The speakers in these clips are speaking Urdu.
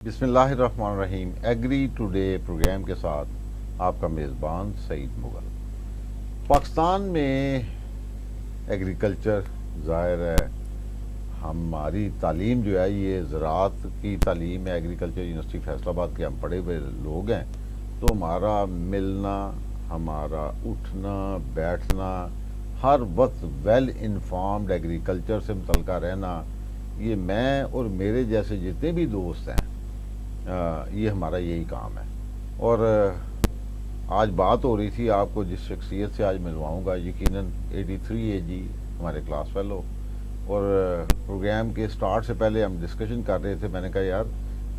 بسم اللہ الرحمن الرحیم ایگری ٹوڈے پروگرام کے ساتھ آپ کا میزبان سعید مغل۔ پاکستان میں ایگریکلچر ظاہر ہے ہماری تعلیم جو ہے یہ زراعت کی تعلیم ہے، ایگریکلچر یونیورسٹی فیصل آباد کے ہم پڑھے ہوئے لوگ ہیں، تو ہمارا ملنا، ہمارا اٹھنا بیٹھنا، ہر وقت ویل انفارمڈ ایگریکلچر سے متعلقہ رہنا، یہ میں اور میرے جیسے جتنے بھی دوست ہیں یہ ہمارا یہی کام ہے۔ اور آج بات ہو رہی تھی، آپ کو جس شخصیت سے آج ملواؤں گا یقیناً 83 اے جی ہمارے کلاس فیلو، اور پروگرام کے سٹارٹ سے پہلے ہم ڈسکشن کر رہے تھے، میں نے کہا یار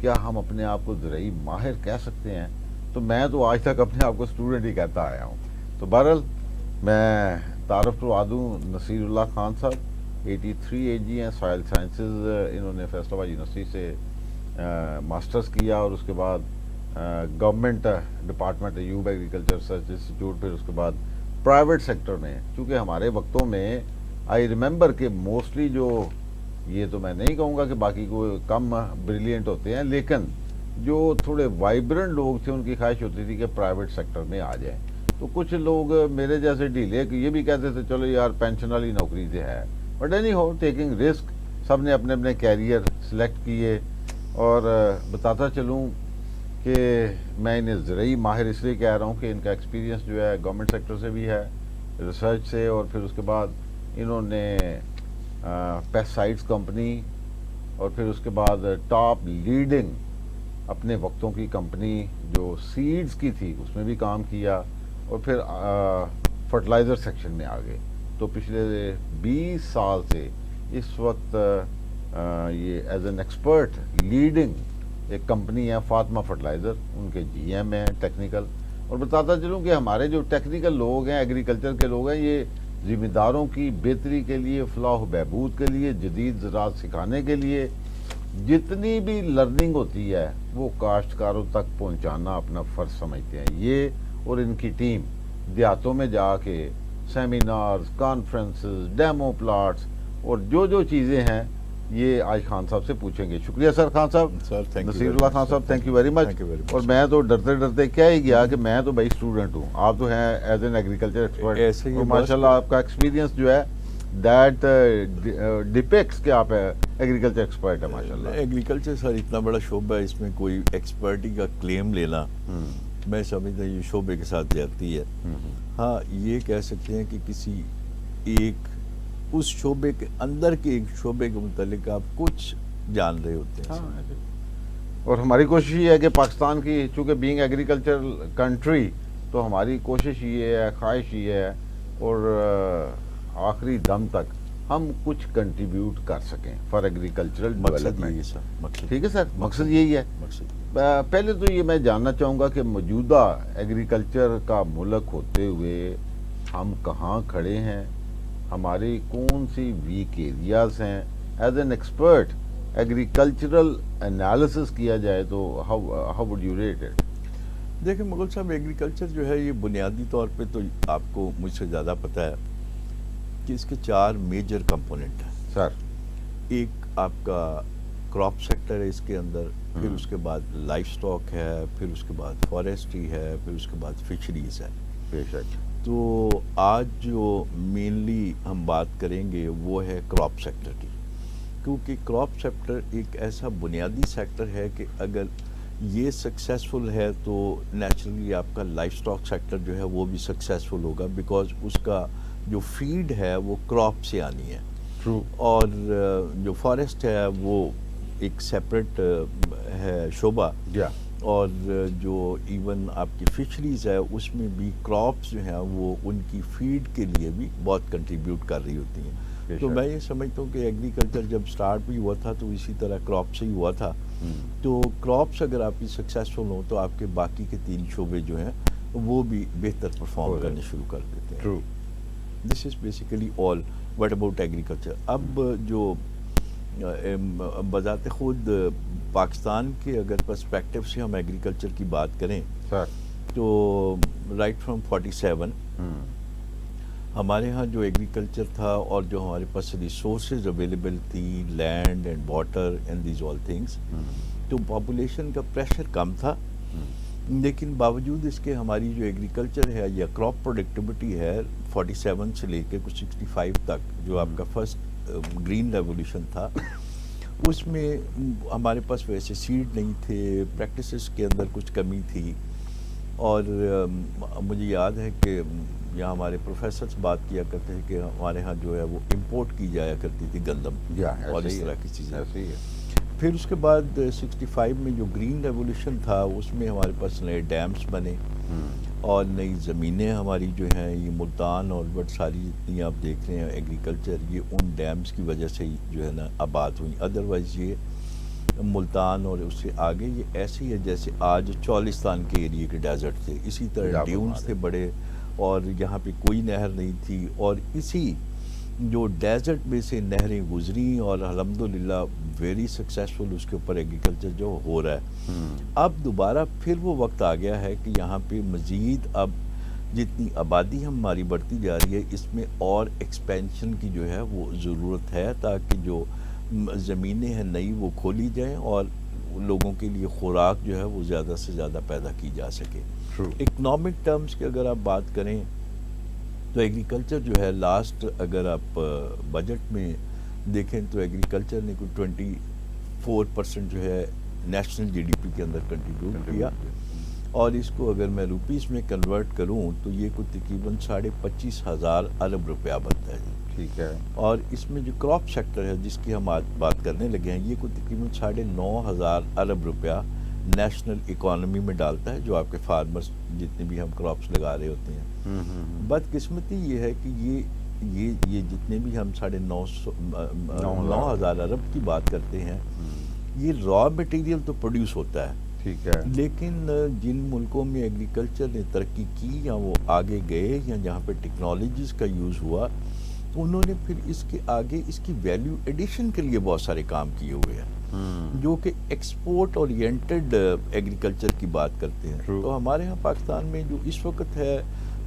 کیا ہم اپنے آپ کو زرعی ماہر کہہ سکتے ہیں؟ تو میں تو آج تک اپنے آپ کو اسٹوڈنٹ ہی کہتا آیا ہوں۔ تو بہرحال میں تعارف کروا دوں، نصیر اللہ خان صاحب 83 اے جی ہیں، سوائل سائنسز انہوں نے فیصل آباد یونیورسٹی سے ماسٹرز کیا، اور اس کے بعد government department Ayub agriculture research institute, پھر اس کے بعد پرائیویٹ سیکٹر میں، چونکہ ہمارے وقتوں میں آئی ریممبر کہ موسٹلی جو، یہ تو میں نہیں کہوں گا کہ باقی کو کم بریلینٹ ہوتے ہیں، لیکن جو تھوڑے وائبرنٹ لوگ تھے ان کی خواہش ہوتی تھی کہ پرائیویٹ سیکٹر میں آ جائیں۔ تو کچھ لوگ میرے جیسے ڈھیلے یہ بھی کہتے تھے چلو یار پینشن والی نوکری سے ہے، but anyhow taking risk, سب نے اپنے اپنے کیریئر سلیکٹ کیے۔ اور بتاتا چلوں کہ میں انہیں زرعی ماہر اس لیے کہہ رہا ہوں کہ ان کا ایکسپیرینس جو ہے گورنمنٹ سیکٹر سے بھی ہے، ریسرچ سے، اور پھر اس کے بعد انہوں نے پیسٹسائڈس کمپنی، اور پھر اس کے بعد ٹاپ لیڈنگ اپنے وقتوں کی کمپنی جو سیڈز کی تھی اس میں بھی کام کیا، اور پھر فرٹیلائزر سیکشن میں آ گئے۔ تو پچھلے 20 سال سے اس وقت یہ ایز این ایکسپرٹ لیڈنگ ایک کمپنی ہے فاطمہ فرٹیلائزر، ان کے جی ایم ہیں ٹیکنیکل۔ اور بتاتا چلوں کہ ہمارے جو ٹیکنیکل لوگ ہیں، ایگریکلچر کے لوگ ہیں، یہ ذمہ داروں کی بہتری کے لیے، فلاح و بہبود کے لیے، جدید زراعت سکھانے کے لیے جتنی بھی لرننگ ہوتی ہے وہ کاشتکاروں تک پہنچانا اپنا فرض سمجھتے ہیں۔ یہ اور ان کی ٹیم دیہاتوں میں جا کے سیمینارز، کانفرنسز، ڈیمو پلاٹس، اور جو چیزیں ہیں یہ آج خان صاحب سے پوچھیں گے۔ شکریہ سر خان صاحب، نصیر اللہ خان صاحب، تھینک یو ویری مچ۔ اور میں تو ڈرتے ڈرتے کیا ہی گیا کہ میں تو بھائی اسٹوڈنٹ ہوں، آپ تو ہیں ایز این ایگریکلچر ایکسپرٹ، اور ماشاء اللہ آپ کا ایکسپیرینس جو ہے دیٹ ڈپیکٹس کہ آپ ایگریکلچر ایکسپرٹ ہے ماشاء اللہ۔ ایگریکلچر سر اتنا بڑا شعبہ ہے، اس میں کوئی ایکسپرٹی کا کلیم لینا میں سمجھتا ہوں یہ شعبے کے ساتھ جاتی ہے۔ ہاں یہ کہہ سکتے ہیں کہ کسی ایک اس شعبے کے اندر کے ایک شعبے کے متعلق آپ کچھ جان رہے ہوتے ہیں۔ اور ہماری کوشش یہ ہے کہ پاکستان کی، چونکہ بینگ ایگریکلچر کنٹری، تو ہماری کوشش یہ ہے، خواہش یہ ہے، اور آخری دم تک ہم کچھ کنٹریبیوٹ کر سکیں فار ایگریکلچرل ڈیولپمنٹ۔ ٹھیک ہے سر، مقصد یہی ہے۔ پہلے تو یہ میں جاننا چاہوں گا کہ موجودہ ایگریکلچر کا ملک ہوتے ہوئے ہم کہاں کھڑے ہیں، ہماری کون سی ویک ایریاز ہیں، as an expert agricultural analysis کیا جائے تو how would you rate it? دیکھیں مغل صاحب، ایگریکلچر جو ہے یہ بنیادی طور پہ تو آپ کو مجھ سے زیادہ پتہ ہے کہ اس کے 4 میجر کمپوننٹ ہیں سر۔ ایک آپ کا کراپ سیکٹر ہے اس کے اندر، پھر اس کے بعد لائف سٹاک ہے، پھر اس کے بعد فارسٹری ہے، پھر اس کے بعد فشریز ہے۔ بے شک۔ تو آج جو مینلی ہم بات کریں گے وہ ہے کراپ سیکٹر کی، کیونکہ کراپ سیکٹر ایک ایسا بنیادی سیکٹر ہے کہ اگر یہ سکسیسفل ہے تو نیچرلی آپ کا لائف سٹاک سیکٹر جو ہے وہ بھی سکسیسفل ہوگا، بیکاز اس کا جو فیڈ ہے وہ کراپ سے آنی ہے۔ اور جو فارسٹ ہے وہ ایک سیپریٹ ہے شعبہ، اور جو ایون آپ کی فشریز ہے اس میں بھی کراپس جو ہیں وہ ان کی فیڈ کے لیے بھی بہت کنٹریبیوٹ کر رہی ہوتی ہیں۔ تو میں یہ سمجھتا ہوں کہ ایگریکلچر جب سٹارٹ بھی ہوا تھا تو اسی طرح کراپ سے ہی ہوا تھا۔ تو کراپس اگر آپ کی سکسیسفل ہوں تو آپ کے باقی کے 3 شعبے جو ہیں وہ بھی بہتر پرفارم کرنے شروع کر دیتے ہیں۔ This is basically all what about agriculture. اب جو بذات خود پاکستان کے اگر پرسپیکٹیو سے ہم ایگریکلچر کی بات کریں تو رائٹ فرام 47 ہمارے ہاں جو ایگریکلچر تھا اور جو ہمارے پاس ریسورسز اویلیبل تھی، land and water and these all things, تو پاپولیشن کا پریشر کم تھا، لیکن باوجود اس کے ہماری جو ایگریکلچر ہے یا کراپ پروڈکٹیوٹی ہے 47 سے لے کے کچھ 65 تک جو آپ کا فرسٹ گرین ریولیوشن تھا، اس میں ہمارے پاس ویسے سیڈ نہیں تھے، پریکٹسز کے اندر کچھ کمی تھی، اور مجھے یاد ہے کہ یہاں ہمارے پروفیسرز بات کیا کرتے ہیں کہ ہمارے ہاں جو ہے وہ امپورٹ کی جایا کرتی تھی گندم اور اس طرح کی چیزیں. پھر اس کے بعد 65 میں جو گرین ریولیوشن تھا اس میں ہمارے پاس نئے ڈیمز بنے اور نئی زمینیں ہماری جو ہیں یہ ملتان اور بٹ ساری جتنی آپ دیکھ رہے ہیں ایگریکلچر یہ ان ڈیمز کی وجہ سے ہی جو ہے نا آباد ہوئی. ادروائز یہ ملتان اور اس سے آگے یہ ایسے ہی ہے جیسے آج چولستان کے ایریے کے ڈیزرٹ تھے، اسی طرح ڈیونز تھے بڑے، اور یہاں پہ کوئی نہر نہیں تھی، اور اسی جو ڈیزرٹ میں سے نہریں گزری اور الحمدللہ ویری سکسیسفل اس کے اوپر ایگریکلچر جو ہو رہا ہے. اب دوبارہ پھر وہ وقت آ گیا ہے کہ یہاں پہ مزید اب جتنی آبادی ہماری بڑھتی جا رہی ہے اس میں اور ایکسپینشن کی جو ہے وہ ضرورت ہے تاکہ جو زمینیں ہیں نئی وہ کھولی جائیں اور لوگوں کے لیے خوراک جو ہے وہ زیادہ سے زیادہ پیدا کی جا سکے. اکنامک ٹرمز کی اگر آپ بات کریں تو ایگریکلچر جو ہے لاسٹ اگر آپ بجٹ میں دیکھیں تو ایگریکلچر نے کوئی 24% جو ہے نیشنل جی ڈی پی کے اندر کنٹریبیوٹ کیا، اور اس کو اگر میں روپیز میں کنورٹ کروں تو یہ کوئی تقریباً 25,500 ارب روپیہ بنتا ہے. ٹھیک ہے. اور اس میں جو کراپ سیکٹر ہے جس کی ہم آج بات کرنے لگے ہیں یہ کوئی تقریباً 9,500 ارب روپیہ نیشنل اکانومی میں ڈالتا ہے جو آپ کے فارمرز جتنے بھی ہم کراپس لگا رہے ہوتے ہیں. بدقسمتی یہ ہے کہ یہ جتنے بھی ہم 9,500 ارب کی بات کرتے ہیں یہ را مٹیریل تو پروڈیوس ہوتا ہے. ٹھیک ہے. لیکن جن ملکوں میں ایگریکلچر نے ترقی کی یا وہ آگے گئے یا جہاں پہ ٹیکنالوجیز کا یوز ہوا انہوں نے پھر اس کے آگے اس کی ویلیو ایڈیشن کے لیے بہت سارے کام کیے ہوئے ہیں جو کہ ایکسپورٹ اورینٹڈ ایگریکلچر کی بات کرتے ہیں. تو ہمارے ہاں پاکستان میں جو اس وقت ہے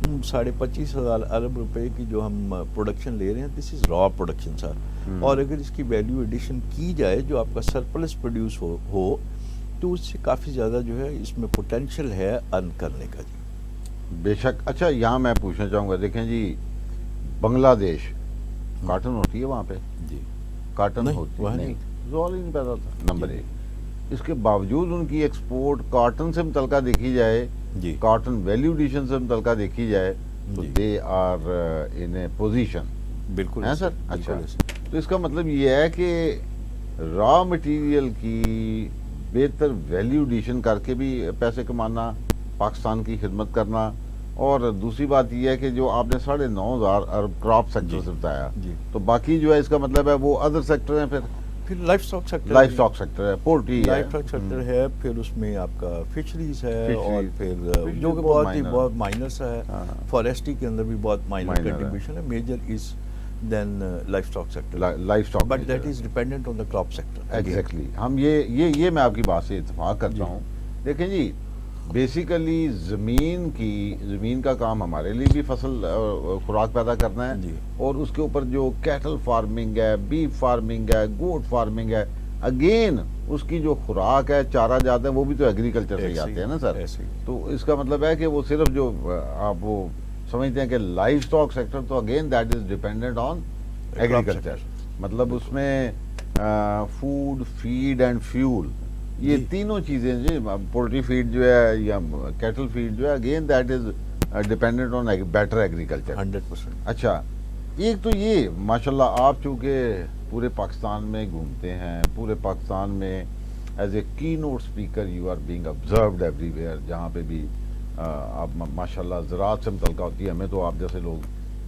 25,500 ارب روپے کی جو ہم پروڈکشن لے رہے ہیں دس از را پروڈکشن سر، اور اگر اس کی ویلیو ایڈیشن کی جائے جو آپ کا سرپلس پروڈیوس ہو تو اس سے کافی زیادہ جو ہے اس میں پوٹینشیل ہے ارن کرنے کا. جی بے شک. اچھا یہاں میں پوچھنا چاہوں گا، دیکھیں جی بنگلہ دیش کاٹن ہوتی ہے وہاں پہ؟ جی کاٹن ہوتی ہے نہیں، زوال ہی نہیں پیدا ہوتا. نمبر 1 اس کے باوجود ان کی ایکسپورٹ کاٹن سے متعلقہ دیکھی جائے، کاٹن ویلیو ایڈیشن سے متعلقہ دیکھی جائے تو they are in a position. بالکل ہے سر. اچھا تو اس کا مطلب یہ ہے کہ را مٹیریل کی بہتر ویلیو ایڈیشن کر کے بھی پیسے کمانا، پاکستان کی خدمت کرنا، اور دوسری بات یہ ہے کہ جو آپ نے 9,500 ارب کراپ سیکٹر سے بتایا تو باقی جو ہے اس کا مطلب ہے وہ ادر سیکٹر ہیں. پھر لائف اسٹاک سیکٹر ہے، پولٹری ہے، لائف اسٹاک سیکٹر ہے، پھر اس میں آپ کا فشریز ہے، اور پھر جو کہ بہت مائنر ہے. فارسٹری کے اندر بھی بہت مائنر کنٹریبیوشن ہے. Major is then livestock sector, but that is dependent on the crop sector. Exactly. ہم یہ میں آپ کی بات سے اتفاق کرتا ہوں. دیکھیں جی بیسیکلی زمین کا کام ہمارے لیے بھی فصل خوراک پیدا کرنا ہے، اور اس کے اوپر جو کیٹل فارمنگ ہے، بیف فارمنگ ہے، گوٹ فارمنگ ہے، اگین اس کی جو خوراک ہے، چارہ جاتے ہیں، وہ بھی تو ایگریکلچر سے ہی آتے ہیں نا سر. تو اس کا مطلب ہے کہ وہ صرف جو آپ وہ سمجھتے ہیں کہ لائف اسٹاک سیکٹر تو again that is dependent on agriculture. مطلب اس میں فوڈ، فیڈ اینڈ فیول، یہ تینوں چیزیں جی، پولٹری فیڈ جو ہے یا کیٹل فیڈ جو ہے again that is dependent on better agriculture. 100%. اچھا ایک تو یہ ماشاءاللہ آپ چونکہ پورے پاکستان میں گھومتے ہیں، پورے پاکستان میں as a keynote speaker you are being observed everywhere, جہاں پہ بھی آپ ماشاءاللہ زراعت سے متعلقہ ہوتی ہے. ہمیں تو آپ جیسے لوگ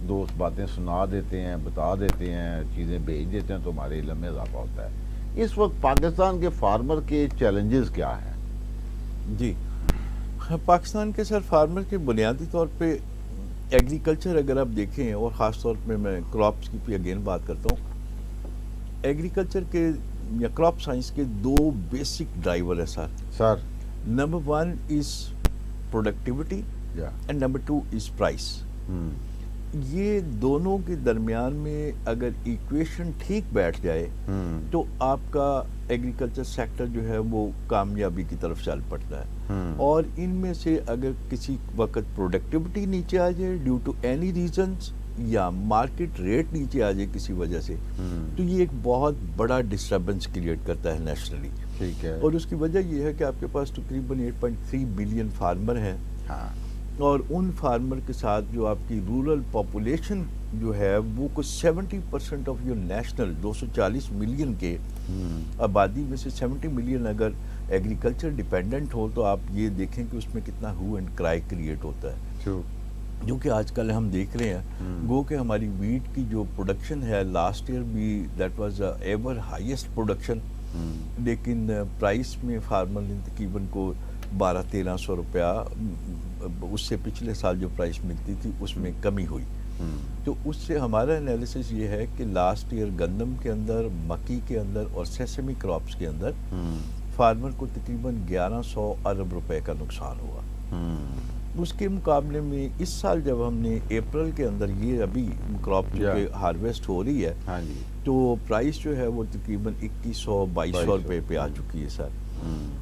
دوست باتیں سنا دیتے ہیں، بتا دیتے ہیں، چیزیں بھیج دیتے ہیں تو ہمارے علم میں اضافہ ہوتا ہے. اس وقت پاکستان کے فارمر کے چیلنجز کیا ہیں؟ جی پاکستان کے سر فارمر کے بنیادی طور پہ ایگریکلچر اگر آپ دیکھیں، اور خاص طور پہ میں کراپس کی بھی اگین بات کرتا ہوں، ایگریکلچر کے یا کراپ سائنس کے 2 بیسک ڈرائیور ہیں sir. Number 1 is productivity and number 2 is price. یہ دونوں کے درمیان میں اگر ایکویشن ٹھیک بیٹھ جائے تو آپ کا ایگریکلچر سیکٹر جو ہے وہ کامیابی کی طرف چل پڑتا ہے. اور ان میں سے اگر کسی وقت پروڈکٹیوٹی نیچے آ جائے ڈیو ٹو اینی ریزنز یا مارکیٹ ریٹ نیچے آ جائے کسی وجہ سے, تو یہ ایک بہت بڑا ڈسٹربنس کریٹ کرتا ہے نیشنلی. ٹھیک ہے. اور اس کی وجہ یہ ہے کہ آپ کے پاس تقریباً 8.3 بلین فارمر ہیں, اور ان فارمر کے ساتھ جو آپ کی رورل پاپولیشن جو ہے وہ کچھ 70% آف یور نیشنل 240 ملین کے آبادی میں سے 70 ملین اگر ایگریکلچر ڈیپینڈنٹ ہو تو آپ یہ دیکھیں کہ اس میں کتنا ہو اینڈ کرائی کریٹ ہوتا ہے. جو کہ آج کل ہم دیکھ رہے ہیں, گو کہ ہماری ویٹ کی جو پروڈکشن ہے لاسٹ ایئر بھی that was ever highest production, لیکن پرائس میں فارمر نے تقریباً کو 1200-1300 روپیہ اس سے پچھلے سال جو پرائس ملتی تھی اس میں کمی ہوئی. تو اس سے ہمارا انالیسس یہ ہے کہ لاسٹ ایئر گندم کے اندر, مکی کے اندر اور سیسمی کراپس کے اندر فارمر کو تقریباً 1100 ارب روپے کا نقصان ہوا. اس کے مقابلے میں اس سال جب ہم نے اپریل کے اندر یہ ابھی کراپ جو کہ ہارویسٹ ہو رہی ہے, تو پرائس جو ہے وہ تقریباً 2100-2200 روپے پہ آ چکی ہے سر.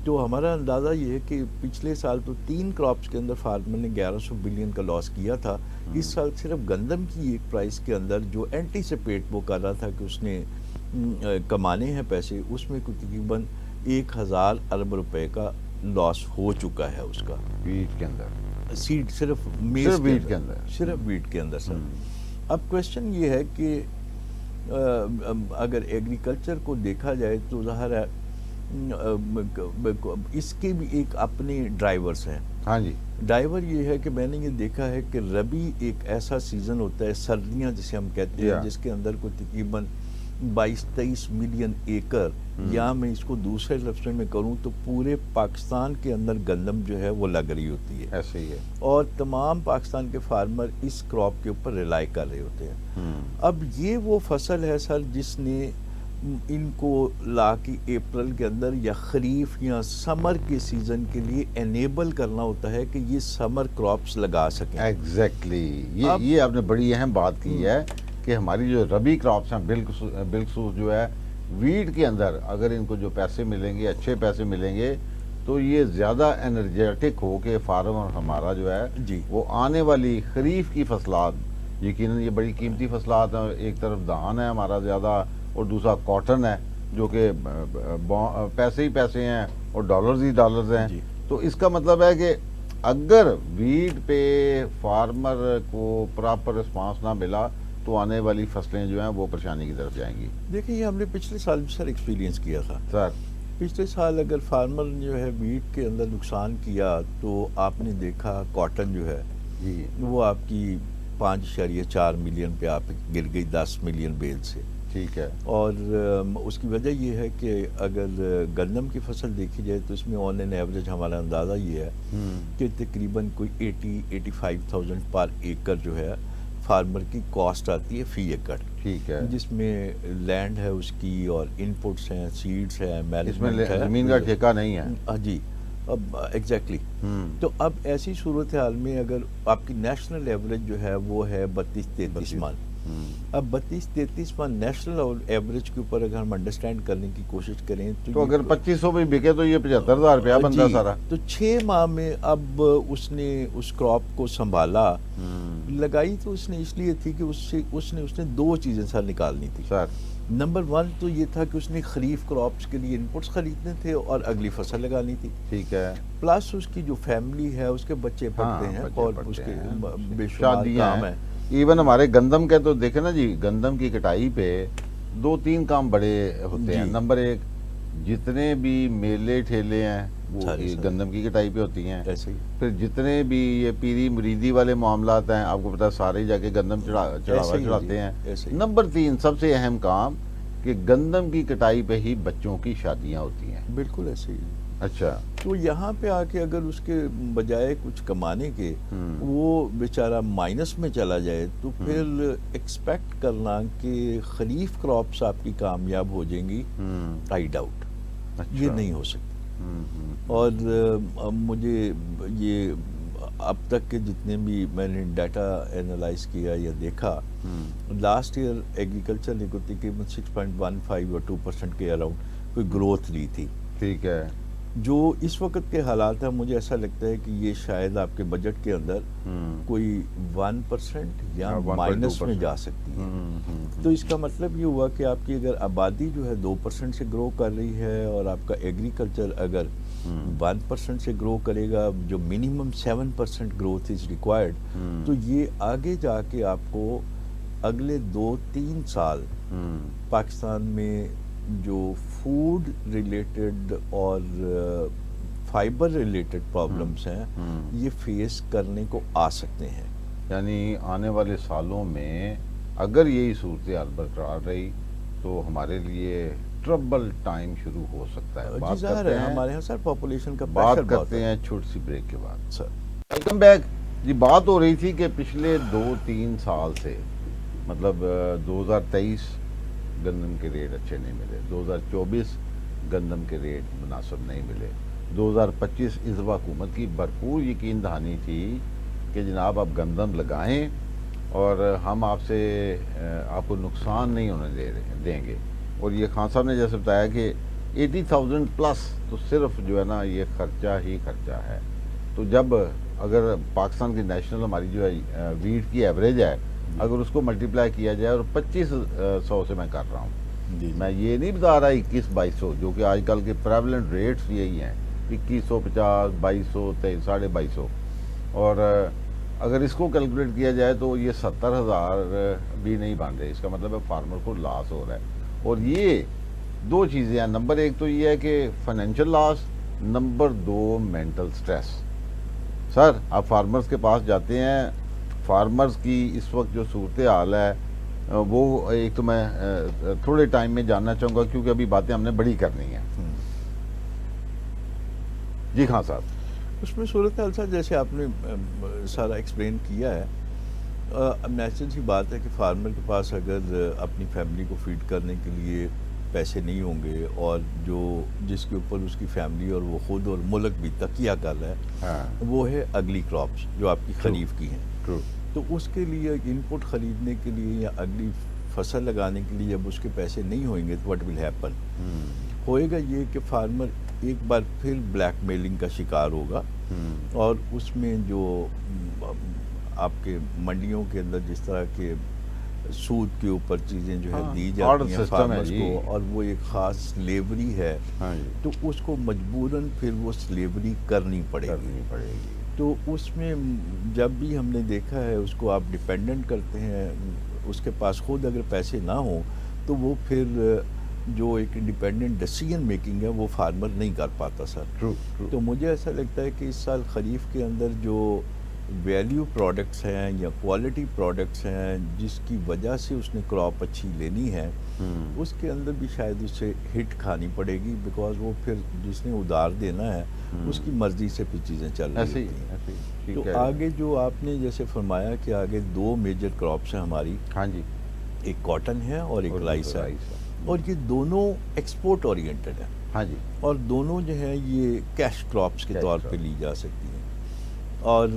تو ہمارا اندازہ یہ ہے کہ پچھلے سال تو 3 کراپس کے اندر فارمر نے 1100 بلین کا لاس کیا تھا. اس سال صرف گندم کی ایک پرائس کے اندر جو اینٹیسپیٹ وہ کر رہا تھا کہ اس نے کمانے ہیں پیسے, اس میں تقریباً 1000 ارب روپے کا لاس ہو چکا ہے اس کا ویٹ کے اندر, سیڈ صرف ویٹ کے اندر, صرف ویٹ کے اندر. سر اب کوشچن یہ ہے کہ اگر ایگریکلچر کو دیکھا جائے تو ظاہر ہے اس کے بھی ایک اپنے ڈرائیورز ہیں. ڈرائیور یہ ہے کہ میں نے یہ دیکھا ہے کہ ربی ایک ایسا سیزن ہوتا ہے, سردیاں جسے ہم کہتے ہیں, جس کے اندر کو تقریباً 22-23 ملین ایکڑ, یا میں اس کو دوسرے لفظ میں کروں تو پورے پاکستان کے اندر گندم جو ہے وہ لگ رہی ہوتی ہے. ایسے ہی ہے. اور تمام پاکستان کے فارمر اس کراپ کے اوپر ریلائی کر رہے ہوتے ہیں. اب یہ وہ فصل ہے سر جس نے ان کو لا کے اپریل کے اندر یا خریف یا سمر کے سیزن کے لیے انیبل کرنا ہوتا ہے کہ یہ سمر کراپس لگا سکیں. ایگزیکٹلی, یہ آپ نے بڑی اہم بات کی ہے کہ ہماری جو ربی کراپس ہیں بالخصوص جو ہے ویٹ کے اندر, اگر ان کو جو پیسے ملیں گے, اچھے پیسے ملیں گے, تو یہ زیادہ انرجیٹک ہو کے فارمر ہمارا جو ہے وہ آنے والی خریف کی فصلات, یقیناً یہ بڑی قیمتی فصلات ہیں, ایک طرف دھان ہے ہمارا زیادہ اور دوسرا کاٹن ہے جو کہ پیسے ہی پیسے ہیں اور ڈالرز ہی ڈالرز ہیں. تو اس کا مطلب ہے کہ اگر ویٹ پہ فارمر کو پراپر رسپانس نہ ملا تو آنے والی فصلیں جو ہیں وہ پریشانی کی طرف جائیں گی. دیکھیں یہ ہم نے پچھلے سال بھی سر ایکسپیرینس کیا تھا. سر پچھلے سال اگر فارمر جو ہے ویٹ کے اندر نقصان کیا تو آپ نے دیکھا کاٹن جو ہے وہ آپ کی 5.4 ملین پہ آپ گر گئی 10 ملین بیل سے. ٹھیک ہے. اور اس کی وجہ یہ ہے کہ اگر گندم کی فصل دیکھی جائے تو اس میں آن این ایوریج ہمارا اندازہ یہ ہے کہ تقریباً کوئی 80-85,000 پر ایکڑ جو ہے فارمر کی کاسٹ آتی ہے فی ایکڑ. ٹھیک ہے. جس میں لینڈ ہے اس کی اور ان پٹس ہیں, سیڈز ہیں, مینجمنٹ ہے, زمین کا ٹھیکہ نہیں ہے. جی اب ایگزیکٹلی. تو اب ایسی صورتحال میں اگر آپ کی نیشنل ایوریج جو ہے وہ ہے 32-33 من. اب 32-33 من نیشنل ایوریج کے اوپر اگر ہم انڈرسٹینڈ کرنے کی کوشش کریں تو اگر 2500 بھی بکے تو یہ 75,000 روپیہ بنتا سارا. تو 6 ماہ میں اب اس نے اس کراپ کو سنبھالا, لگائی تو اس نے اس لیے تھی کہ اس نے 2 چیزیں سر نکالنی تھی. نمبر 1 تو یہ تھا کہ اس نے خریف کراپس کے لیے انپٹس خریدنے تھے اور اگلی فصل لگانی تھی. ٹھیک ہے. پلس اس کی جو فیملی ہے اس کے بچے پڑھتے ہیں اور اس کے بے شمار کام ہیں. ایون ہمارے گندم کے تو دیکھیں نا جی, گندم کی کٹائی پہ 2-3 کام بڑے ہوتے ہیں. نمبر 1 جتنے بھی میلے ٹھیلے ہیں وہ گندم کی کٹائی پہ ہوتی ہیں. پھر جتنے بھی یہ پیری مریدی والے معاملات ہیں آپ کو پتا سارے جا کے گندم چڑھاتے ہیں. نمبر 3 سب سے اہم کام کہ گندم کی کٹائی پہ ہی بچوں کی شادیاں ہوتی ہیں. بالکل ایسے ہی. اچھا. تو یہاں پہ آ کے اگر اس کے بجائے کچھ کمانے کے وہ بیچارہ مائنس میں چلا جائے تو پھر ایکسپیکٹ کرنا کہ خریف کراپس آپ کی کامیاب ہو جائیں گی, آئی ڈاؤٹ. یہ نہیں ہو سکتی. اور مجھے یہ اب تک کے جتنے بھی میں نے ڈیٹا انالائز کیا یا دیکھا، لاسٹ ایئر ایگریکلچر نے کو تقریباً 6.15 اور 2% کے اراؤنڈ کوئی گروتھ لی تھی. ٹھیک ہے. جو اس وقت کے حالات ہیں مجھے ایسا لگتا ہے کہ یہ شاید آپ کے بجٹ کے اندر کوئی 1% یا مائنس میں جا سکتی ہے. تو اس کا مطلب یہ ہوا کہ آپ کی اگر آبادی جو ہے 2% سے گرو کر رہی ہے اور آپ کا ایگریکلچر اگر 1% سے گرو کرے گا، جو منیمم 7% گروتھ از ریکوائرڈ، تو یہ آگے جا کے آپ کو اگلے 2-3 سال پاکستان میں جو فوڈ ریلیٹڈ اور فائبر ریلیٹڈ پرابلمس ہیں یہ فیس کرنے کو آ سکتے ہیں. یعنی آنے والے سالوں میں اگر یہی صورتحال برقرار رہی تو ہمارے لیے ٹربل ٹائم شروع ہو سکتا ہے. جی ظاہر ہے ہمارے یہاں سر پاپولیشن کا بات پریشر کرتے ہیں چھوٹی سی بریک کے بعد. Sir welcome back. جی بات ہو رہی تھی کہ پچھلے 2-3 سال سے مطلب 2023 گندم کے ریٹ اچھے نہیں ملے، 2024 گندم کے ریٹ مناسب نہیں ملے، 2025 اس وقت حکومت کی بھرپور یقین دہانی تھی کہ جناب آپ گندم لگائیں اور ہم آپ کو نقصان نہیں ہونے دیں گے. اور یہ خان صاحب نے جیسے بتایا کہ 80,000 پلس تو صرف جو ہے نا یہ خرچہ ہی خرچہ ہے. تو جب اگر پاکستان کی نیشنل ہماری جو ہے ویٹ کی ایوریج ہے، اگر اس کو ملٹیپلائی کیا جائے اور 2500 سے میں کر رہا ہوں، میں یہ نہیں بتا رہا 2100-2200 جو کہ آج کل کے پریولنٹ ریٹس یہی ہیں 2150 2200 2250. اور اگر اس کو کیلکولیٹ کیا جائے تو یہ 70,000 بھی نہیں بن رہے. اس کا مطلب ہے فارمر کو لاس ہو رہا ہے. اور یہ 2 چیزیں ہیں. نمبر 1 تو یہ ہے کہ financial loss, number 2 mental stress. Sir آپ فارمرز کے پاس جاتے ہیں، فارمرز کی اس وقت جو صورتحال ہے وہ ایک تو میں تھوڑے ٹائم میں جاننا چاہوں گا کیونکہ ابھی باتیں ہم نے بڑی کرنی ہیں. جی خان صاحب. اس میں صورتحال سر جیسے آپ نے سارا ایکسپلین کیا ہے، اب نیچرل سی بات ہے کہ فارمر کے پاس اگر اپنی فیملی کو فیڈ کرنے کے لیے پیسے نہیں ہوں گے اور جو جس کے اوپر اس کی فیملی اور وہ خود اور ملک بھی تکیہ کر رہا ہے وہ ہے اگلی کراپس جو آپ کی خریف کی ہیں. تو اس کے لیے ان پٹ خریدنے کے لیے یا اگلی فصل لگانے کے لیے جب اس کے پیسے نہیں ہوئیں گے تو واٹ ول ہیپن، ہوئے گا یہ کہ فارمر ایک بار پھر بلیک میلنگ کا شکار ہوگا. اور اس میں جو آپ کے منڈیوں کے اندر جس طرح کے سود کے اوپر چیزیں جو ہے دی جاتی ہیں فارمرز کو، اور وہ ایک خاص سلیوری ہے تو اس کو مجبوراً پھر وہ سلیوری کرنی پڑے گی. تو اس میں جب بھی ہم نے دیکھا ہے اس کو آپ ڈیپینڈنٹ کرتے ہیں، اس کے پاس خود اگر پیسے نہ ہوں تو وہ پھر جو ایک انڈیپینڈنٹ ڈیسیژن میکنگ ہے وہ فارمر نہیں کر پاتا سر. تو مجھے ایسا لگتا ہے کہ اس سال خریف کے اندر جو ویلیو پروڈکٹس ہیں یا کوالٹی پروڈکٹس ہیں جس کی وجہ سے اس نے کراپ اچھی لینی ہے، اس کے اندر بھی شاید اسے ہٹ کھانی پڑے گی، بیکاز وہ پھر جس نے ادھار دینا ہے اس کی مرضی سے پھر چیزیں چل رہی ہیں. تو آگے جو آپ نے جیسے فرمایا کہ آگے 2 میجر کراپس ہیں ہماری، ایک کاٹن ہے اور ایک رائس ہے، اور یہ دونوں ایکسپورٹ اورینٹڈ ہیں. اور دونوں جو ہیں یہ کیش کراپس کے طور پہ لی جا سکتی ہیں. اور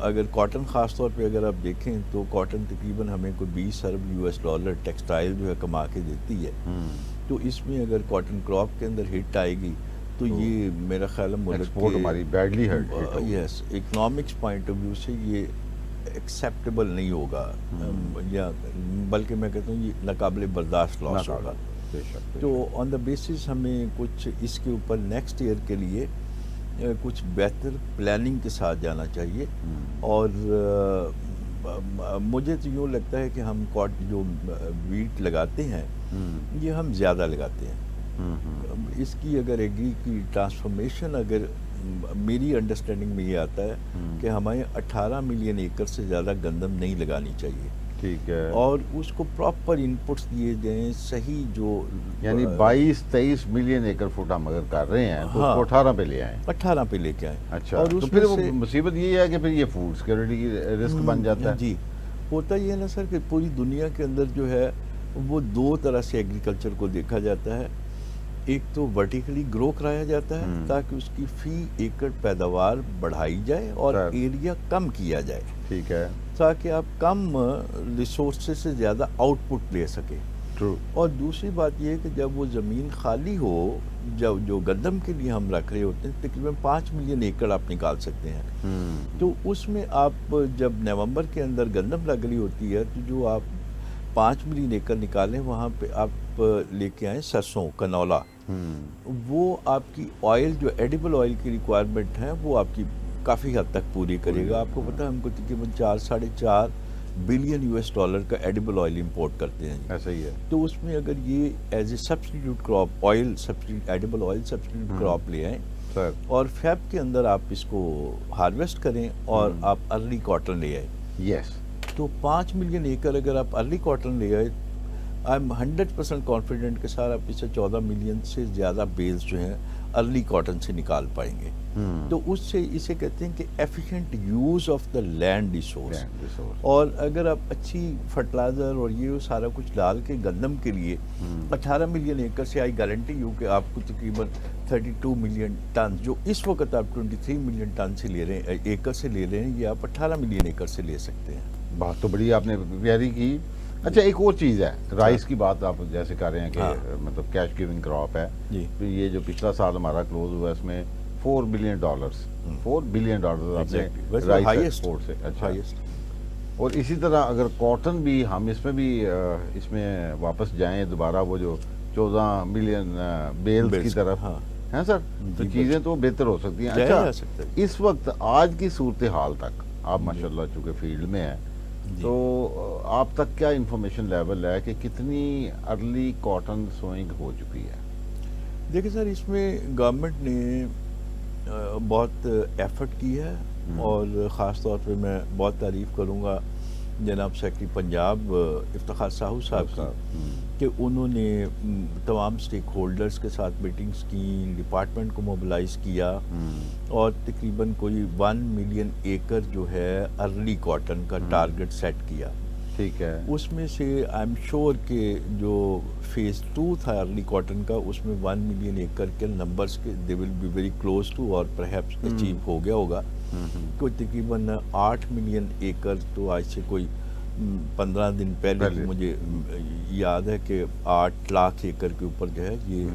اگر کاٹن خاص طور پہ اگر آپ دیکھیں تو کاٹن تقریباً ہمیں کوئی 20 ارب US$ ٹیکسٹائل جو ہے کما کے دیتی ہے. تو اس میں اگر کاٹن کراپ کے اندر ہٹ آئے گی تو یہ میرا خیال ہے ملک کے یس اکنامکس پوائنٹ آف ویو سے یہ ایکسیپٹیبل نہیں ہوگا، یا بلکہ میں کہتا ہوں یہ ناقابل برداشت لاس ہوگا. تو آن دا بیسس ہمیں کچھ اس کے اوپر نیکسٹ ایئر کے لیے کچھ بہتر پلاننگ کے ساتھ جانا چاہیے. اور مجھے تو یوں لگتا ہے کہ ہم جو ویٹ لگاتے ہیں یہ ہم زیادہ لگاتے ہیں. اس کی اگر ایگری کی ٹرانسفارمیشن اگر میری انڈرسٹینڈنگ میں یہ آتا ہے کہ ہمیں 18 ملین ایکڑ سے زیادہ گندم نہیں لگانی چاہیے. ٹھیک ہے. اور اس کو پراپر انپٹس دیے جائیں صحیح، جو یعنی 22-23 ملین ایکڑ فٹ ہم اگر کر رہے ہیں تو اس کو 18 پہ لے آئیں. 18 پہ لے کے آئیں. اچھا. تو پھر وہ مصیبت یہ ہے کہ پھر یہ فوڈ سیکورٹی کی رسک بن جاتا ہے. جی ہوتا یہ ہے نا سر کہ پوری دنیا کے اندر جو ہے وہ 2 طرح سے ایگریکلچر کو دیکھا جاتا ہے. ایک تو ورٹیکلی گرو کرایا جاتا ہے تاکہ اس کی فی ایکڑ پیداوار بڑھائی جائے اور سر ایریا کم کیا جائے ٹھیک ہے تاکہ آپ کم ریسورسز سے زیادہ آؤٹ پٹ لے سکیں. ٹرو اور دوسری بات یہ ہے کہ جب وہ زمین خالی ہو جو گندم کے لیے ہم رکھ رہے ہوتے ہیں تقریباً 5 ملین ایکڑ آپ نکال سکتے ہیں. تو اس میں آپ جب نومبر کے اندر گندم لگ رہی ہوتی ہے تو جو آپ 5 ملین ایکڑ نکالیں وہاں پہ آپ لے کے آئیں سرسوں کنولا, وہ آپ کی آئل جو ایڈیبل آئل کی ریکوائرمنٹ ہے وہ آپ کی کافی حد تک پوری کرے گا. آپ کو پتہ ہے ہم کو تقریباً 4.5 بلین US ڈالر کا ایڈیبل آئل امپورٹ کرتے ہیں. ایسا ہی ہے. تو اس میں اگر یہ as a substitute crop oil edible oil substitute crop لے آئیں سر اور فیب کے اندر آپ اس کو ہارویسٹ کریں اور آپ ارلی کاٹن لے آئیں یس تو 5 ملین ایکڑ اگر آپ ارلی کاٹن لے آئے آئی ایم 100% کانفیڈنٹ کہ سر آپ اسے 14 ملین سے زیادہ بیلز جو ہیں ارلی کاٹن سے نکال پائیں گے. تو اس سے اسے کہتے ہیں کہ efficient use of the land resource. اور اگر آپ اچھی فرٹیلائزر اور یہ سارا کچھ ڈال کے گندم کے لیے 18 ملین ایکڑ سے آئی گارنٹی یو کہ آپ کو تقریباً 32 ملین ٹن جو اس وقت آپ 23 ملین ٹن سے لے رہے ہیں ایکڑ سے لے رہے ہیں یہ آپ 18 ملین ایکڑ سے لے سکتے ہیں. بات تو بڑی آپ نے پیاری کی. اچھا ایک اور چیز ہے رائس کی بات آپ جیسے کر رہے ہیں کہ مطلب کیش گیونگ کراپ ہے. تو یہ جو پچھلا سال ہمارا کلوز ہوا اس میں $4 بلین آپ نے رائس ایکسپورٹ سے. اچھا اور اسی طرح اگر کاٹن بھی ہم اس میں بھی اس میں واپس جائیں دوبارہ وہ جو 14 ملین بیلز کی طرف ہیں سر تو چیزیں تو بہتر ہو سکتی ہیں. اچھا اس وقت آج کی صورتحال تک آپ ماشاءاللہ چونکہ فیلڈ میں ہیں تو آپ تک کیا انفارمیشن لیول ہے کہ کتنی ارلی کاٹن سوئنگ ہو چکی ہے؟ دیکھیں سر اس میں گورنمنٹ نے بہت ایفرٹ کی ہے اور خاص طور پہ میں بہت تعریف کروں گا جناب سیکرٹری پنجاب افتخار ساہو صاحب کی کہ انہوں نے تمام سٹیک ہولڈرز کے ساتھ میٹنگز کی ڈپارٹمنٹ کو موبلائز کیا اور تقریباً کوئی 1 ملین ایکڑ جو ہے ارلی کاٹن کا ٹارگٹ سیٹ کیا. ٹھیک ہے. اس میں سے آئی ایم شیور کہ جو فیز 2 تھا ارلی کاٹن کا اس میں 1 ملین ایکڑ کے نمبرز کے they will be very close to اور پرہیپس اچیو ہو گیا ہوگا. کوئی تقریباً 8 ملین ایکڑ تو آج سے کوئی 15 دن پہلے مجھے یاد ہے کہ 8 لاکھ ایکڑ کے اوپر جو ہے یہ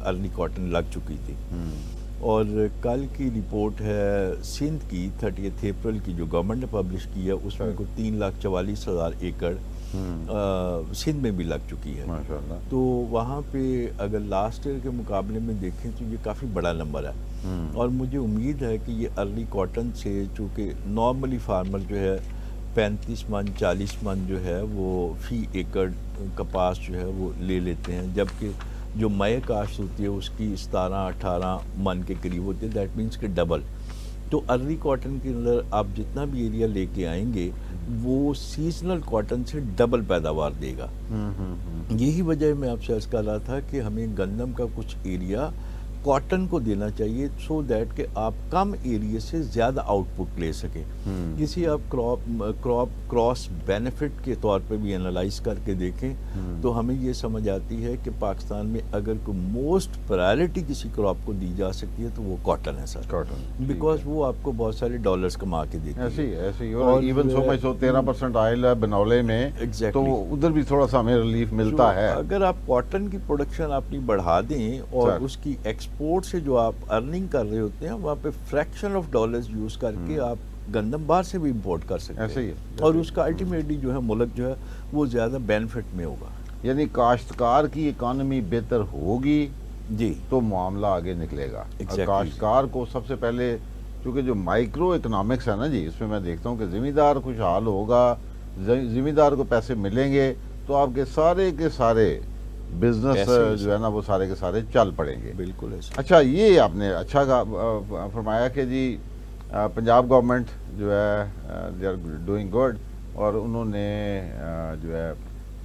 ارلی کاٹن لگ چکی تھی. اور کل کی رپورٹ ہے سندھ کی 30 اپریل کی جو گورنمنٹ نے پبلش کی ہے اس میں کوئی 3,44,000 ایکڑ سندھ میں بھی لگ چکی ہے. تو وہاں پہ اگر لاسٹ ایئر کے مقابلے میں دیکھیں تو یہ کافی بڑا نمبر ہے اور مجھے امید ہے کہ یہ ارلی کاٹن سے چونکہ نارملی فارمر جو ہے 35 من 40 من جو ہے وہ فی ایکڑ کپاس جو ہے وہ لے لیتے ہیں جبکہ جو مئے کاشت ہوتی ہے اس کی 17-18 من کے قریب ہوتی ہے. دیٹ مینس کہ ڈبل. تو ارلی کاٹن کے اندر آپ جتنا بھی ایریا لے کے آئیں گے وہ سیزنل کاٹن سے ڈبل پیداوار دے گا. یہی وجہ میں آپ سے عرض کر رہا تھا کہ ہمیں گندم کا کچھ ایریا کاٹن کو دینا چاہیے سو دیٹ کہ آپ کم ایریا سے زیادہ آؤٹ پٹ لے سکیں. کسی آپ کراپ کراس بینیفٹ کے طور پہ بھی انالائز کر کے دیکھیں تو ہمیں یہ سمجھ آتی ہے کہ پاکستان میں اگر کوئی موسٹ پرائرٹی کسی کراپ کو دی جا سکتی ہے تو وہ کاٹن ہے سر. بیکاز وہ آپ کو بہت سارے ڈالرز کما کے دیتی ہے. ایسی اور ایون سو مچ 13% آئل ہے بنولے میں تو ادھر بھی تھوڑا سا ہمیں ریلیف ملتا ہے. اگر آپ کاٹن کی پروڈکشن اپنی بڑھا دیں اور اس کی ایکسپورٹ سے جو آپ ارننگ کر رہے ہوتے ہیں وہاں پہ فریکشن آف ڈالرز یوز کر کے آپ گندم باہر سے بھی امپورٹ کر سکتے ہیں اور اس کا الٹیمیٹلی جو ہے ملک جو ہے وہ زیادہ بینیفٹ میں ہوگا. یعنی کاشتکار کی اکانومی بہتر ہوگی جی تو معاملہ آگے نکلے گا. کاشتکار کو سب سے پہلے چونکہ جو مائکرو اکنامکس ہے نا جی اس میں میں دیکھتا ہوں کہ زمیندار خوشحال ہوگا زمیندار کو پیسے ملیں گے تو آپ کے سارے بزنس جو ہے نا وہ سارے کے سارے چل پڑیں گے. بالکل ایسا. اچھا یہ آپ نے اچھا فرمایا کہ جی پنجاب گورنمنٹ جو ہے دے آر ڈوئنگ گڈ اور انہوں نے جو ہے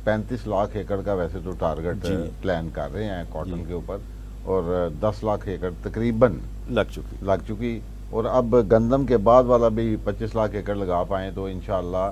35 لاکھ ایکڑ کا ویسے تو ٹارگٹ پلان کر رہے ہیں کاٹن کے اوپر اور 10 لاکھ ایکڑ تقریباً لگ چکی اور اب گندم کے بعد والا بھی 25 لاکھ ایکڑ لگا پائیں تو انشاءاللہ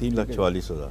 3,44,000।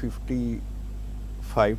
55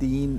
3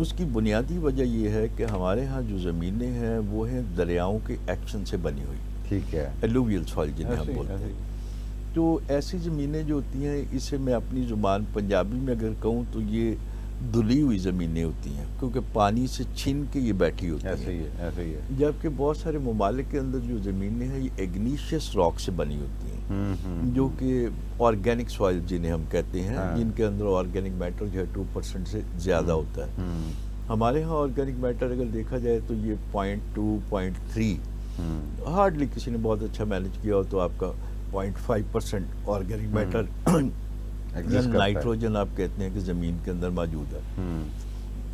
اس کی بنیادی وجہ یہ ہے کہ ہمارے ہاں جو زمینیں ہیں وہ ہیں دریاؤں کے ایکشن سے بنی ہوئی، ٹھیک ہے، ایلوویل سوائل جنہیں ہم ایسے ہی، بولتے ایسے ہیں. ہی. تو ایسی زمینیں جو ہوتی ہیں، اسے میں اپنی زبان پنجابی میں اگر کہوں تو یہ دھلی ہوئی زمینیں ہوتی ہیں، کیونکہ پانی سے چھن کے یہ بیٹھی ہوتی ایسے ہیں. ہی ہے، ایسے ہی ہے. جبکہ بہت سارے ممالک کے اندر جو زمینیں ہیں یہ ایگنیشیس راک سے بنی ہوتی ہیں، جو کہ آرگینک سوائل جنہیں ہم کہتے ہیں، ہاں. جن کے اندر آرگینک میٹر جو ہے 2% سے زیادہ ہوتا ہے. ہمارے ہاں آرگینک میٹر اگر دیکھا جائے تو یہ 0.2 0.3، ہارڈلی کسی نے بہت اچھا مینج کیا ہو تو آپ کا 0.5% آرگینک میٹر یا نائٹروجن آپ کہتے ہیں کہ زمین کے اندر موجود ہے.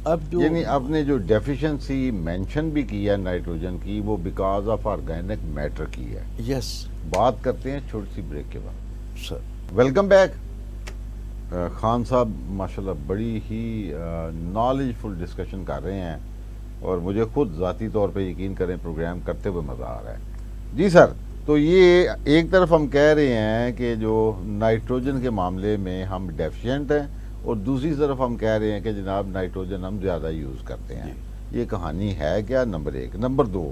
اب جو یعنی آپ نے جو ڈیفیشنسی مینشن بھی کی ہے نائٹروجن کی، وہ بیکاز آف آرگینک میٹر کی ہے. یس بات کرتے ہیں چھوٹی سی بریک کے بعد. سر. Welcome back. خان صاحب ماشاءاللہ بڑی ہی نالج فل ڈسکشن کر رہے ہیں، اور مجھے خود ذاتی طور پہ یقین کریں پروگرام کرتے ہوئے مزہ آ رہا ہے. جی سر، تو یہ ایک طرف ہم کہہ رہے ہیں کہ جو نائٹروجن کے معاملے میں ہم ڈیفیشینٹ ہیں، اور دوسری طرف ہم کہہ رہے ہیں کہ جناب نائٹروجن ہم زیادہ یوز کرتے ہیں. یہ کہانی ہے کیا؟ نمبر ایک. نمبر دو،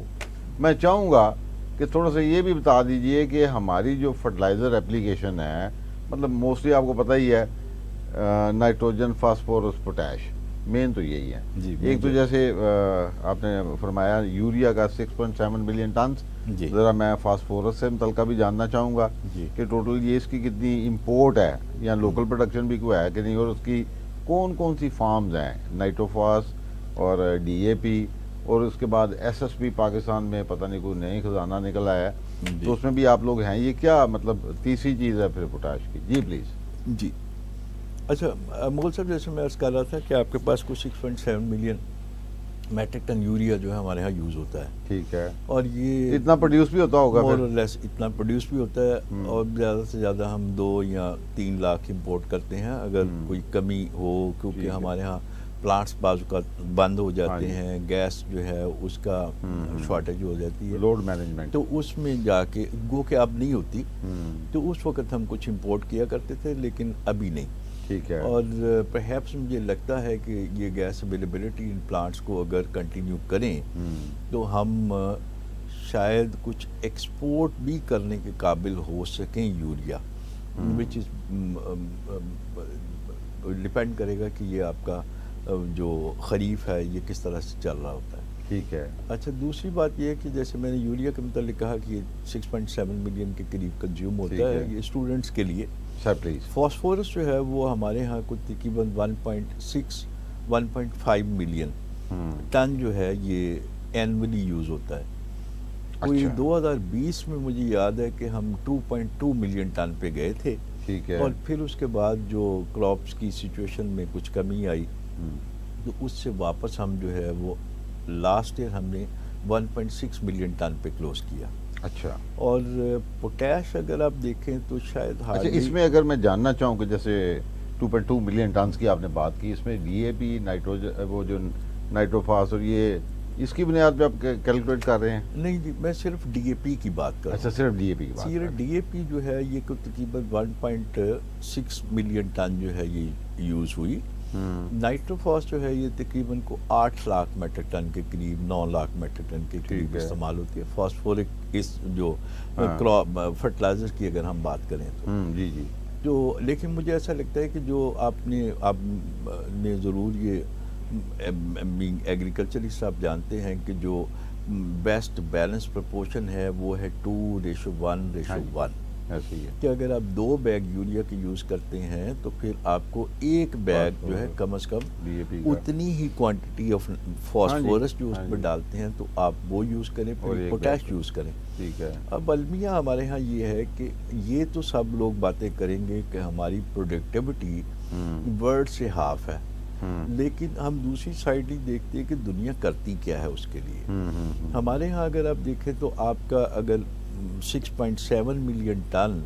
میں چاہوں گا کہ تھوڑا سا یہ بھی بتا دیجئے کہ ہماری جو فرٹیلائزر اپلیکیشن ہے، مطلب موسٹلی آپ کو پتہ ہی ہے نائٹروجن، فاسفورس، پوٹیش، مین تو یہی ہے. ایک تو جیسے آپ نے فرمایا یوریا کا 6.7 ملین ٹنز، ذرا میں فاسفورس سے متعلقہ بھی جاننا چاہوں گا کہ ٹوٹل یہ اس کی کتنی امپورٹ ہے، یا لوکل پروڈکشن بھی کوئی ہے کہ نہیں، اور اس کی کون کون سی فارمز ہیں، نائٹروفاس اور ڈی اے پی، اور اس کے بعد ایس ایس پی پاکستان میں پتہ نہیں کوئی نئی خزانہ نکل آیا ہے تو اس میں بھی آپ لوگ ہیں. یہ کیا مطلب تیسری چیز ہے پھر پوٹاش کی؟ جی پلیز. جی اچھا مغل صاحب، جیسے میں عرض کر رہا تھا کہ آپ کے پاس کوئی 6.7 ملین میٹرک ٹن یوریا جو ہے ہمارے ہاں یوز ہوتا ہے. ٹھیک ہے. اور یہ اتنا پروڈیوس بھی ہوتا ہوگا مور اور لیس اتنا پروڈیوس بھی ہوتا ہے، اور زیادہ سے زیادہ ہم 2 یا 3 لاکھ امپورٹ کرتے ہیں اگر کوئی کمی ہو، کیونکہ ہمارے ہاں پلانٹس بعض اوقات بند ہو جاتے ہیں، گیس جو ہے اس کا شارٹیج ہو جاتی ہے، لوڈ مینجمنٹ، تو اس میں جا کے گو کہ اب نہیں ہوتی، تو اس وقت ہم کچھ امپورٹ کیا کرتے تھے، لیکن ابھی نہیں. ٹھیک ہے. اور پرہیپس مجھے لگتا ہے کہ یہ گیس اویلیبلٹی ان پلانٹس کو اگر کنٹینیو کریں تو ہم شاید کچھ ایکسپورٹ بھی کرنے کے قابل ہو سکیں یوریا، وچ ڈپینڈ کرے گا کہ یہ آپ کا جو خریف ہے یہ کس طرح سے چل رہا ہوتا ہے. ٹھیک ہے. اچھا، دوسری بات یہ ہے کہ جیسے میں نے یوریا کے متعلق کہا کہ یہ 6.7 ملین کے قریب کنزیوم ہوتا ہے یہ اسٹوڈنٹس کے لیے. Sir please. فاسفورس جو ہے وہ ہمارے ہاں کچھ تقریباً 1.5 ملین ٹن جو ہے یہ اینولی یوز ہوتا ہے. کوئی 2020 میں مجھے یاد ہے کہ ہم 2.2 ملین ٹن پہ گئے تھے. ٹھیک ہے. اور پھر اس کے بعد جو کراپس کی سچویشن میں کچھ کمی آئی تو اس سے واپس ہم جو ہے وہ لاسٹ ایئر ہم نے 1.6 ملین ٹن پہ کلوز کیا. اچھا. اور پوٹیش اگر آپ دیکھیں تو شاید اس میں اگر میں جاننا چاہوں کہ جیسے 2.2 ملین ٹنز کی آپ نے بات کی، اس میں ڈی اے پی، نائٹروجن، وہ جو نائٹروفاس، اور یہ اس کی بنیاد پہ آپ کیلکولیٹ کر رہے ہیں؟ نہیں جی، میں صرف ڈی اے پی کی بات کر رہا ہوں. اچھا، صرف ڈی اے پی کی بات. صرف ڈی اے پی جو ہے یہ تقریباً 1.6 ملین ٹن جو ہے یہ یوز ہوئی. نائٹروفاس جو ہے یہ تقریباً کو 8 لاکھ میٹرک ٹن کے قریب، 9 لاکھ میٹرک ٹن کے قریب استعمال ہوتی ہے. فاسفورک اس جو فرٹیلائزر کی اگر ہم بات کریں تو جی جی. جو لیکن مجھے ایسا لگتا ہے کہ جو آپ نے ضرور یہ ایگریکلچرسٹ آپ جانتے ہیں کہ جو بیسٹ بیلنس پرپورشن ہے وہ ہے 2:1:1. ایسی ہے کہ اگر آپ 2 بیگ یوریا کے یوز کرتے ہیں تو پھر آپ کو 1 بیگ جو ہے کم از کم اتنی ہی کوانٹٹی آف فاسفورس جو اس میں ڈالتے ہیں تو آپ وہ یوز کریں، پھر پوٹیش یوز کریں. ٹھیک ہے. اب المیہ ہمارے ہاں یہ ہے کہ یہ تو سب لوگ باتیں کریں گے کہ ہماری پروڈکٹیوٹی ورلڈ سے ہاف ہے، لیکن ہم دوسری سائڈ ہی دیکھتے ہیں کہ دنیا کرتی کیا ہے اس کے لیے. ہمارے ہاں اگر آپ دیکھیں تو آپ کا اگر 6.7 ملین ٹن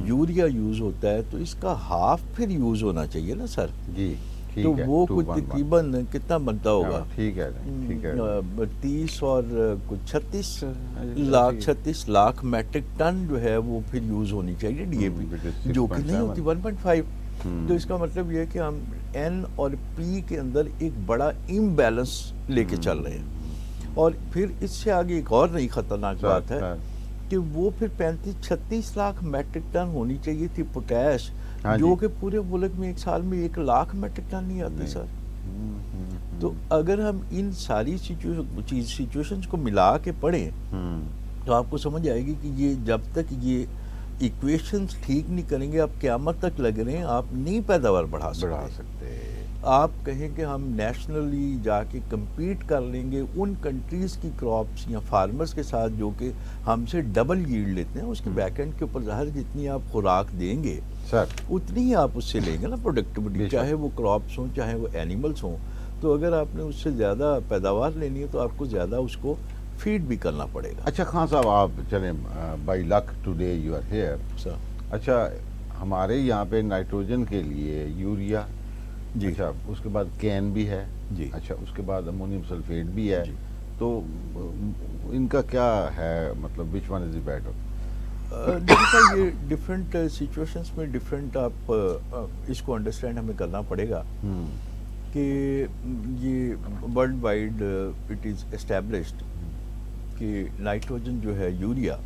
یوریا یوز ہوتا ہے تو اس کا ہاف پھر یوز ہونا چاہیے نا سر. جی. تو وہ کچھ تقریباً کتنا بنتا ہوگا؟ ٹھیک ہے. 30 اور کچھ 36 لاکھ میٹرک ٹن جو ہے وہ پھر یوز ہونی چاہیے ڈی اے پی، جو کہ نہیں ہوتی 1.5. تو اس کا مطلب یہ ہے کہ ہم این اور پی کے اندر ایک بڑا امبیلنس لے کے چل رہے ہیں. اور پھر اس سے آگے ایک اور نئی خطرناک بات ہے کہ وہ پھر 35-36 لاکھ میٹرک ٹن ہونی چاہیے تھی پوٹیش، جو کہ پورے ملک میں ایک سال میں 1 لاکھ میٹرک ٹن نہیں آتی سر. تو اگر ہم ان ساری سچویشنز کو ملا کے پڑھیں تو آپ کو سمجھ آئے گی کہ یہ جب تک یہ ایکویشنز ٹھیک نہیں کریں گے، آپ قیامت تک لگ رہے ہیں، آپ نہیں پیداوار بڑھا سکتے. آپ کہیں کہ ہم نیشنلی جا کے کمپیٹ کر لیں گے ان کنٹریز کی کراپس یا فارمرز کے ساتھ جو کہ ہم سے ڈبل ییلڈ لیتے ہیں، اس کے بیک اینڈ کے اوپر ظاہر جتنی آپ خوراک دیں گے سر اتنی ہی آپ اس سے لیں گے نا پروڈکٹیوٹی، چاہے وہ کراپس ہوں چاہے وہ اینیملز ہوں. تو اگر آپ نے اس سے زیادہ پیداوار لینی ہے تو آپ کو زیادہ اس کو فیڈ بھی کرنا پڑے گا. اچھا خان صاحب، آپ چلیں by luck today you are here. اچھا ہمارے یہاں پہ نائٹروجن کے لیے یوریا، جی اچھا اس کے بعد کین بھی ہے، جی اچھا اس کے بعد امونیم سلفیٹ بھی ہے، جی. تو ان کا کیا ہے مطلب which one is the better? دیکھیے یہ ڈفرینٹ سچویشنس میں ڈفرینٹ آپ اس کو انڈرسٹینڈ ہمیں کرنا پڑے گا کہ یہ world wide it is established کہ نائٹروجن جو ہے یوریا،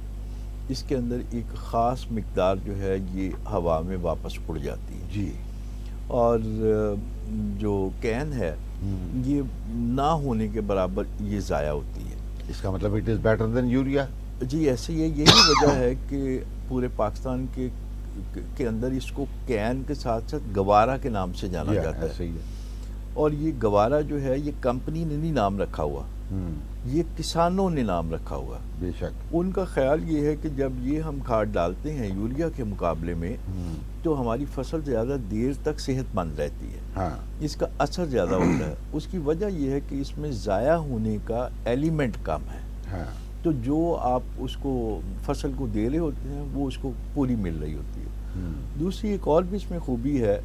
اس کے اندر ایک خاص مقدار جو ہے یہ ہوا میں واپس اڑ جاتی ہے جی. اور جو کین ہے یہ نہ ہونے کے برابر یہ ضائع ہوتی ہے. اس کا مطلب it is better than urea? جی ایسے ہی ہے. یہی وجہ ہے کہ پورے پاکستان کے اندر اس کو کین کے ساتھ ساتھ گوارا کے نام سے جانا جاتا ہے. اور یہ گوارا جو ہے یہ کمپنی نے نہیں نام رکھا ہوا، یہ کسانوں نے نام رکھا ہوا. بے شک. ان کا خیال یہ ہے کہ جب یہ ہم کھاد ڈالتے ہیں یوریا کے مقابلے میں تو ہماری فصل زیادہ دیر تک صحت مند رہتی ہے، اس کا اثر زیادہ ہوتا ہے. اس کی وجہ یہ ہے کہ اس میں ضائع ہونے کا ایلیمنٹ کم ہے. تو جو آپ اس کو فصل کو دے رہے ہوتے ہیں وہ اس کو پوری مل رہی ہوتی ہے. دوسری ایک اور بھی اس میں خوبی ہے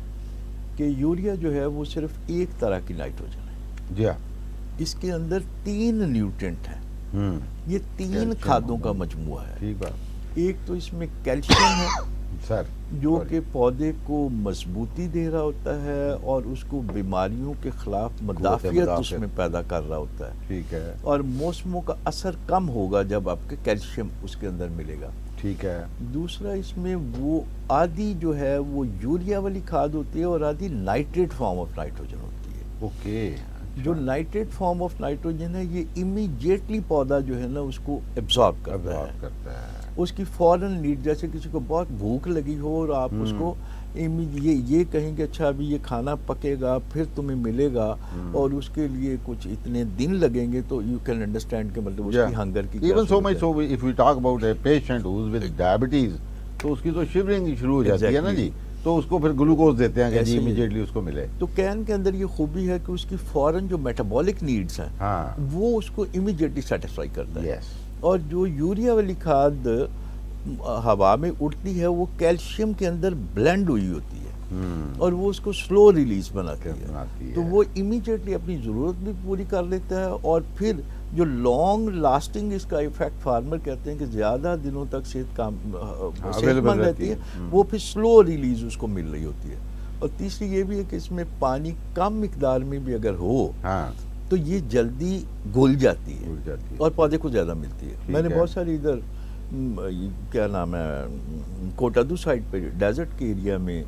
کہ یوریا جو ہے وہ صرف ایک طرح کی نائٹروجن ہے. جی ہاں. اس کے اندر 3 نیوٹرینٹ ہیں. یہ 3 کھادوں کا مجموعہ ہے. ٹھیک بات. ایک تو اس میں کیلشیم ہے سر جو کہ پودے کو مضبوطی دے رہا ہوتا ہے اور اس کو بیماریوں کے خلاف مدافعت اس میں پیدا کر رہا ہوتا ہے. ٹھیک ہے. اور موسموں کا اثر کم ہوگا جب آپ کے کیلشیم اس کے اندر ملے گا. ٹھیک ہے. دوسرا اس میں وہ آدھی جو ہے وہ یوریا والی کھاد ہوتی ہے اور آدھی نائٹریٹ فارم آف نائٹروجن ہوتی ہے. اوکے. جو نائٹریٹ فارم آف نائٹروجن ہے یہ امیجیٹلی پودا جو ہے نا اس کو ایبزارب کرتا ہے. اس کی فوراً نیڈ، جیسے کسی کو بہت بھوک لگی ہو اور آپ اس کو یہ کہیں کہ اچھا ابھی یہ کھانا پکے گا پھر تمہیں ملے گا اور اس کے لیے کچھ اتنے دن لگیں گے، تو یو کین انڈرسٹینڈ کہ مطلب اس کی ہنگر کی even so much so if we talk about a patient who is with diabetes تو اس کی تو شیورنگ شروع ہو جاتی ہے نا جی، تو اس کو پھر گلوکوز دیتے ہیں کہ جی امیجیٹلی اس کو ملے. تو کین کے اندر یہ خوبی ہے کہ اس کی فوراً جو میٹابولک نیڈز ہیں وہ اس کو امیجیٹلی سیٹسفائی کرتا ہے. اور جو یوریا والی کھاد ہوا میں اڑتی ہے وہ کیلشیم کے اندر بلینڈ ہوئی ہوتی ہے اور وہ اس کو سلو ریلیز بناتی ہے، تو وہ امیجیٹلی اپنی ضرورت بھی پوری کر لیتا ہے. اور پھر جو لانگ لاسٹنگ اس کا ایفیکٹ فارمر کہتے ہیں کہ زیادہ دنوں تک صحت مند رہتی ہے، وہ پھر سلو ریلیز اس کو مل رہی ہوتی ہے. اور تیسری یہ بھی ہے کہ اس میں پانی کم مقدار میں بھی اگر ہو تو یہ جلدی گھل جاتی ہے اور پودے کو زیادہ ملتی ہے. میں نے بہت ساری ادھر کیا نام ہے کوٹادو سائڈ پہ ڈیزرٹ کے ایریا میں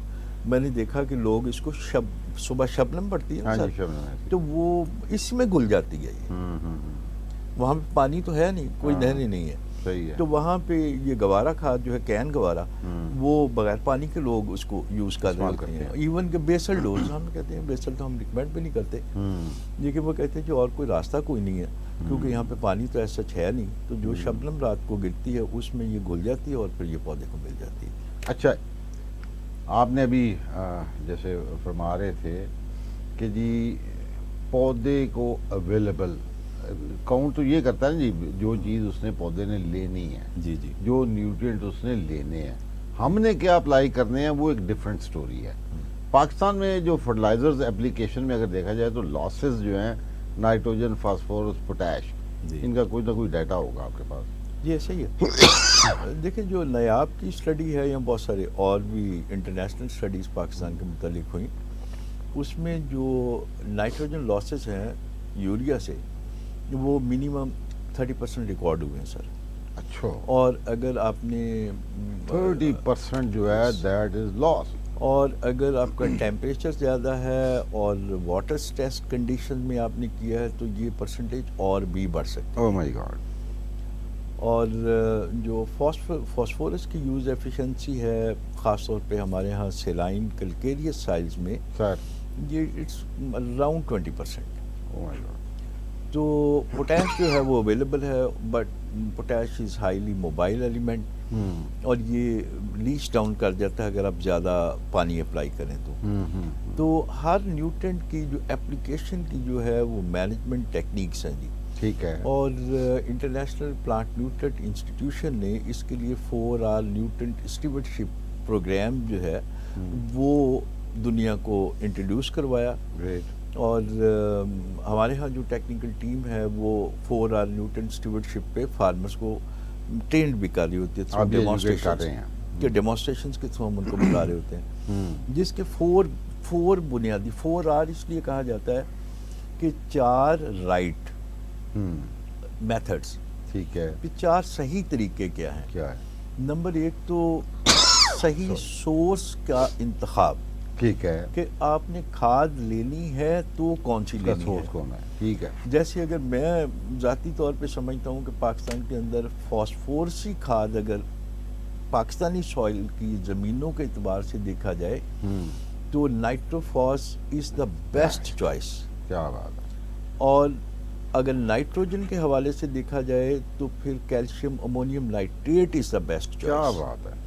میں نے دیکھا کہ لوگ اس کو صبح شبنم پڑتی ہے تو وہ اس میں گل جاتی ہے. وہاں پہ پانی تو ہے نہیں، کوئی نہریں نہیں ہے، تو وہاں پہ یہ گوارا کھاد جو ہے کین گوارا وہ بغیر پانی کے لوگ اس کو یوز کر رہے ہوتے ہیں. ایون کہ بیسل ڈوز ہم کہتے ہیں، بیسل تو ہم ریکمینڈ بھی نہیں کرتے لیکن وہ کہتے ہیں کہ اور کوئی راستہ کوئی نہیں ہے کیونکہ یہاں پہ پانی تو ایسا ہے نہیں، تو جو شبنم رات کو گرتی ہے اس میں یہ گل جاتی ہے اور پھر یہ پودے کو مل جاتی ہے. اچھا آپ نے ابھی جیسے فرما رہے تھے کہ جی پودے کو اویلیبل کاؤنٹ تو یہ کرتا ہے جی جو چیز اس نے پودے نے لینی ہے، جی جی جو نیوٹرینٹ اس نے لینے ہیں، ہم نے کیا اپلائی کرنے ہیں وہ ایک ڈفرینٹ سٹوری ہے. پاکستان میں جو فرٹیلائزرز اپلیکیشن میں اگر دیکھا جائے تو لاسز جو ہیں نائٹروجن، فاسفورس، پوٹیش، ان کا کوئی نہ کوئی ڈیٹا ہوگا آپ کے پاس. جی ایسا ہی ہے. دیکھیں جو نیاب کی اسٹڈی ہے یا بہت سارے اور بھی انٹرنیشنل اسٹڈیز پاکستان کے متعلق ہوئیں اس میں جو نائٹروجن لاسز ہیں یوریا سے وہ منیمم 30% ریکارڈ ہوئے ہیں سر. اچھا اور اگر آپ نے 30% جو ہے دیٹ از لاس. اور اگر آپ کا ٹیمپریچر زیادہ ہے اور واٹر اسٹریس کنڈیشن میں آپ نے کیا ہے تو یہ پرسنٹیج اور بھی بڑھ سکتی ہے. او مائی گاڈ. اور جو فاسفورس کی یوز ایفیشنسی ہے خاص طور پہ ہمارے ہاں سیلائن کلکیریس سائلز میں سر. یہ it's around 20%. Oh my god. تو پوٹیش جو ہے وہ اویلیبل ہے but potash is highly mobile element اور یہ لیچ ڈاؤن کر جاتا ہے اگر آپ زیادہ پانی اپلائی کریں تو ہر نیوٹرینٹ کی جو اپلیکیشن کی جو ہے وہ مینجمنٹ ٹیکنیکس ہیں جی. ٹھیک ہے. اور انٹرنیشنل پلانٹ نیوٹرینٹ انسٹیٹیوشن نے اس کے لیے 4R نیوٹرینٹ اسٹیورڈشپ پروگرام جو ہے وہ دنیا کو انٹروڈیوس کروایا. گریٹ. اور ہمارے ہاں جو ٹیکنیکل ٹیم ہے وہ 4R نیوٹرینٹ اسٹیورڈشپ پہ فارمرز کو ٹرینڈ بھی کر رہی ہوتی ہے تھرو ڈیمانسٹریشنز کے تھرو ہم ان کو بتا رہے ہوتے ہیں جس کے فور بنیادی 4R اس لیے کہا جاتا ہے کہ 4 رائٹ میتھڈس. ٹھیک ہے. کہ 4 صحیح طریقے کیا ہیں. کیا ہے؟ نمبر 1 تو صحیح سورس کا انتخاب. ٹھیک ہے. کہ آپ نے کھاد لینی ہے تو کون سی لینی ہے. ٹھیک ہے. جیسے اگر میں ذاتی طور پہ سمجھتا ہوں کہ پاکستان کے اندر فاسفورسی کھاد اگر پاکستانی سوائل کی زمینوں کے اعتبار سے دیکھا جائے تو نائٹروفاس از دا بیسٹ چوائس. کیا بات ہے. اور اگر نائٹروجن کے حوالے سے دیکھا جائے تو پھر calcium ammonium nitrate is the best choice. کیا بات ہے.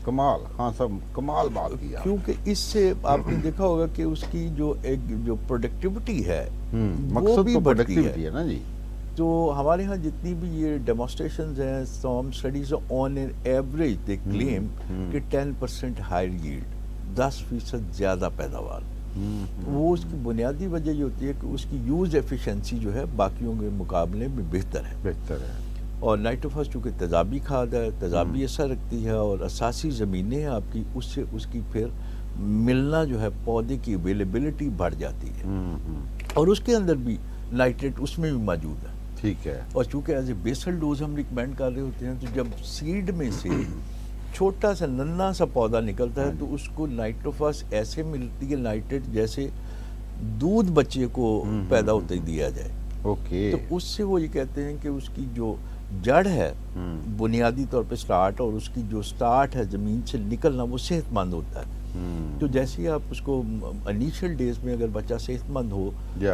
کمال. خان صاحب کمال بات کی. کیونکہ اس سے آپ نے دیکھا ہوگا کہ اس کی جو ایک جو پروڈکٹیوٹی ہے مقصد تو پروڈکٹیوٹی ہے نا جی. تو ہمارے ہاں جتنی بھی یہ ڈیمونسٹریشنز ہیں سام اسٹڈیز آن این ایوریج دے کلیم کہ 10% ہائر ییلڈ 10% زیادہ پیداوار. وہ اس کی بنیادی وجہ یہ ہوتی ہے کہ اس کی یوز ایفیشنسی جو ہے باقیوں کے مقابلے میں بہتر ہے. اور نائٹروفاس چونکہ تیزابی کھاد ہے تیزابی اثر رکھتی ہے اور اساسی زمینیں ہیں آپ کی اس سے اس کی پھر ملنا جو ہے پودے کی اویلیبلٹی بڑھ جاتی ہے اور اس کے اندر بھی نائٹریٹ اس میں بھی موجود ہے. ٹھیک ہے. اور چونکہ ایز اے بیسل ڈوز ہم ریکمینڈ کر رہے ہوتے ہیں تو جب سیڈ میں سے چھوٹا سا ننھا سا پودا نکلتا ہے تو اس کو نائٹروفاس ایسے ملتی ہے نائٹریٹ جیسے دودھ بچے کو پیدا ہوتے ہی دیا جائے. اوکے. تو اس سے وہ یہ کہتے ہیں کہ اس کی جو جڑ ہے بنیادی طور پہ سٹارٹ اور اس کی جو سٹارٹ ہے زمین سے نکلنا وہ صحت مند ہوتا ہے. تو جیسے ہی آپ اس کو انیشل ڈیز میں اگر بچہ صحت مند ہو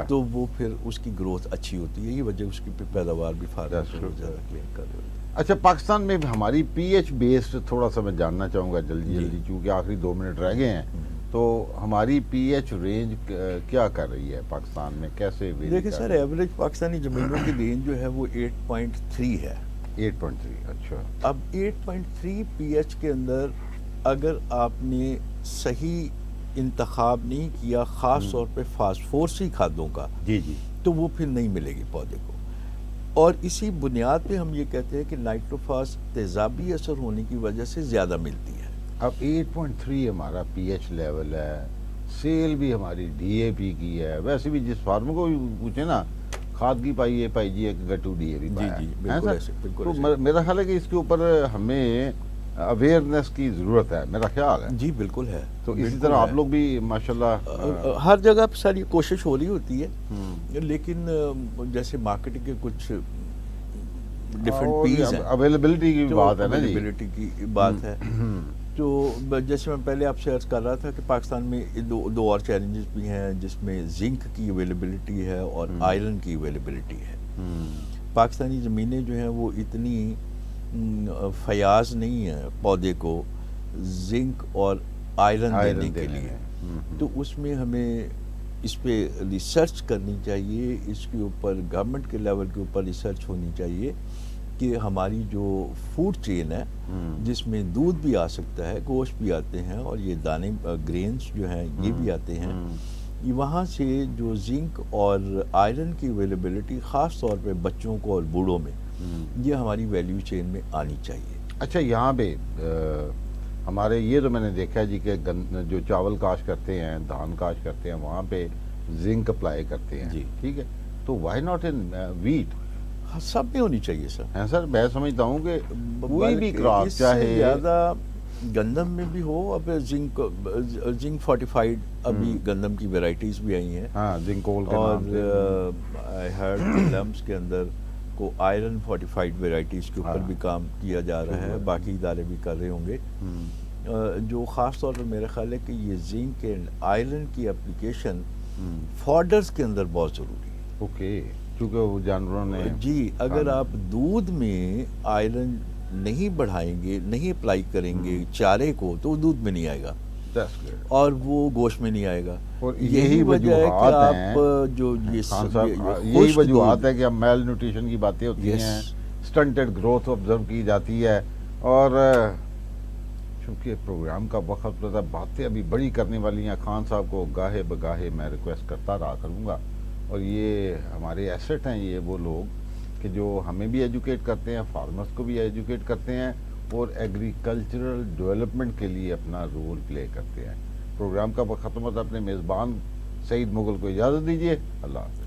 تو وہ پھر اس کی گروتھ اچھی ہوتی ہے. یہی وجہ اس کی پیداوار بھی فارمر زیادہ کلیم کر رہے ہوتے ہیں. اچھا پاکستان میں ہماری پی ایچ بیسڈ تھوڑا سا میں جاننا چاہوں گا جلدی چونکہ آخری 2 منٹ رہ گئے ہیں تو ہماری پی ایچ رینج کیا کر رہی ہے پاکستان میں کیسے؟ دیکھیں سر ایوریج پاکستانی زمینوں کی رینج جو ہے وہ 8.3 ہے. 8.3. اچھا. اب 8.3 پی ایچ کے اندر اگر آپ نے صحیح انتخاب نہیں کیا خاص طور پہ فاسفورسی کھادوں کا تو وہ پھر نہیں ملے گی پودے کو. اور اسی بنیاد پہ ہم یہ کہتے ہیں کہ نائٹروفاس تیزابی اثر ہونے کی وجہ سے زیادہ ملتی ہے. اب 8.3 ہمارا پی ایچ لیول ہے سیل بھی ہماری ڈی اے پی کی ہے. ویسے بھی جس فارمر کو پوچھے نا کھاد کی پائی جی ایک گٹو ڈی اے پی پایا. تو میرا خیال ہے کہ اس کے اوپر ہمیں اویئرنیس کی ضرورت ہے میرا خیال ہے. جی بالکل ہے. تو اسی طرح آپ لوگ بھی ماشاءاللہ ہر جگہ پہ ساری کوشش ہو رہی ہوتی ہے لیکن جیسے مارکیٹنگ کے کچھ ڈفرینٹ پیز ہیں اویلیبلٹی کی بات ہے نا جی. اویلیبلٹی کی بات ہے. تو جیسے میں پہلے آپ سے عرض کر رہا تھا کہ پاکستان میں دو اور چیلنجز بھی ہیں جس میں زنک کی اویلیبلٹی ہے اور آئرن کی اویلیبلٹی ہے. پاکستانی زمینیں جو ہیں وہ اتنی فیاض نہیں ہیں پودے کو زنک اور آئرن دینے کے لیے. تو اس میں ہمیں اس پہ ریسرچ کرنی چاہیے. اس کے اوپر گورنمنٹ کے لیول کے اوپر ریسرچ ہونی چاہیے کہ ہماری جو فوڈ چین ہے جس میں دودھ بھی آ سکتا ہے گوشت بھی آتے ہیں اور یہ دانے گرینز جو ہیں یہ بھی آتے ہیں. وہاں سے جو زنک اور آئرن کی اویلیبلٹی خاص طور پہ بچوں کو اور بوڑھوں میں یہ ہماری ویلیو چین میں آنی چاہیے. اچھا یہاں پہ ہمارے یہ تو میں نے دیکھا ہے جی کہ جو چاول کاشت کرتے ہیں، دھان کاشت کرتے ہیں، وہاں پہ زنک اپلائی کرتے ہیں، جی۔ ٹھیک ہے، تو وائی ناٹ ان ویٹ؟ ہاں، سب میں ہونی چاہیے سر۔ ہیں سر، میں سمجھتا ہوں کہ کوئی بھی بلکہ کراپ اس سے چاہے زیادہ گندم میں بھی ہو، اب زنک فورٹیفائیڈ ابھی گندم کی ویرائٹیز بھی آئی ہیں، ہاں زنکول کے اور نام سے، آئی ہرڈ کہ لمس کے اندر کو آئرن فورٹیفائیڈ ویرائٹیز کے اوپر ہاں، بھی کام کیا جا رہا ہے، باقی ادارے بھی کر رہے ہوں گے، جو خاص طور پر میرا خیال ہے کہ یہ زنک اینڈ آئرن کی اپلیکیشن فوڈرز کے اندر بہت ضروری ہے۔ اوکے، چونکہ وہ جانوروں نے جی، اگر آپ دودھ میں آئرن نہیں بڑھائیں گے، نہیں اپلائی کریں گے چارے کو، تو وہ دودھ میں نہیں آئے گا اور وہ گوشت میں نہیں آئے گا۔ اور یہی وجہ ہے کہ وجوہات آپ ہیں جو خان یہ صاحب، یہی خشک وجوہات دودھ، ہے کہ اب میل نیوٹریشن کی باتیں ہوتی Yes. ہیں، سٹنٹڈ گروتھ آبزرو کی جاتی ہے، اور چونکہ پروگرام کا وقت ہوتا ہے، باتیں ابھی بڑی کرنے والی ہیں، خان صاحب کو گاہے بگاہے میں ریکویسٹ کرتا رہا کروں گا، اور یہ ہمارے ایسٹ ہیں، یہ وہ لوگ کہ جو ہمیں بھی ایجوکیٹ کرتے ہیں، فارمرز کو بھی ایجوکیٹ کرتے ہیں، اور ایگریکلچرل ڈیولپمنٹ کے لیے اپنا رول پلے کرتے ہیں۔ پروگرام کا وقت ختم ہوتا ہے، اپنے میزبان سعید مغل کو اجازت دیجیے، اللہ حافظ۔